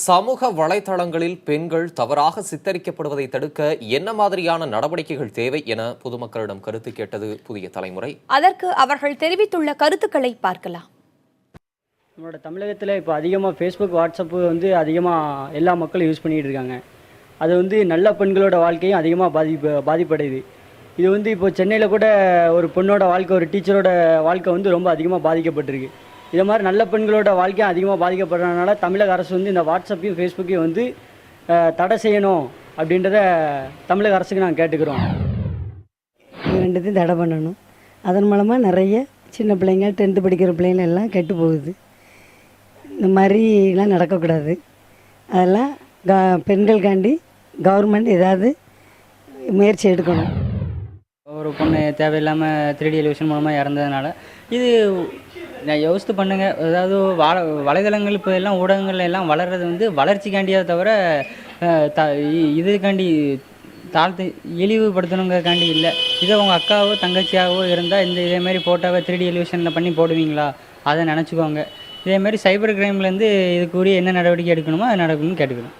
சமூக வலைதளங்களில் பெண்கள் தவறாக சித்தரிக்கப்படுவதை தடுக்க என்ன மாதிரியான நடவடிக்கைகள் தேவை என பொதுமக்களிடம் கருத்து கேட்டது புதிய தலைமுறை. அதற்கு அவர்கள் தெரிவித்துள்ள கருத்துக்களை பார்க்கலாம். நம்மளோட தமிழகத்தில் இப்போ அதிகமாக ஃபேஸ்புக், வாட்ஸ்அப்பு அதிகமாக எல்லா மக்களும் யூஸ் பண்ணிகிட்டு இருக்காங்க. அது நல்ல பெண்களோட வாழ்க்கையும் அதிகமாக பாதிப்படையுது. இது இப்போ சென்னையில் கூட ஒரு பொண்ணோட வாழ்க்கை, ஒரு டீச்சரோட வாழ்க்கை ரொம்ப அதிகமாக பாதிக்கப்பட்டிருக்கு. இதை மாதிரி நல்ல பெண்களோட வாழ்க்கையும் அதிகமாக பாதிக்கப்படுறதுனால தமிழக அரசு இந்த வாட்ஸ்அப்பையும் ஃபேஸ்புக்கையும் தடை செய்யணும் அப்படின்றத தமிழக அரசுக்கு நாங்கள் கேட்டுக்கிறோம். இது ரெண்டுத்தையும் தடை பண்ணணும். அதன் மூலமாக நிறைய சின்ன பிள்ளைங்க, 10th படிக்கிற பிள்ளைங்க எல்லாம் கெட்டு போகுது. இந்த மாதிரிலாம் நடக்கக்கூடாது. அதெல்லாம் பெண்களுக்காண்டி கவர்மெண்ட் ஏதாவது முயற்சி எடுக்கணும். ஒரு பொண்ணு தேவையில்லாமல் 3D எலிவேஷன் மூலமாக இறந்ததுனால இது நான் யோசித்து பண்ணுங்கள். அதாவது வலைதளங்கள் இப்போ எல்லாம் ஊடகங்கள் எல்லாம் வளர்கிறது வளர்ச்சிக்காண்டியாக தவிர இதுக்காண்டி தாழ்த்து இழிவுபடுத்தணுங்கிறதுக்காண்டி இல்லை. இதே உங்கள் அக்காவோ தங்கச்சியாவோ இருந்தால் இதேமாரி ஃபோட்டோவை 3D எலிவேஷனில் பண்ணி போடுவீங்களா? அதை நினச்சிக்கோங்க. இதேமாரி சைபர் கிரைம்லேருந்து இதுக்குரிய என்ன நடவடிக்கை எடுக்கணுமோ அதை நடக்கணும்னு கேட்டுக்கணும்.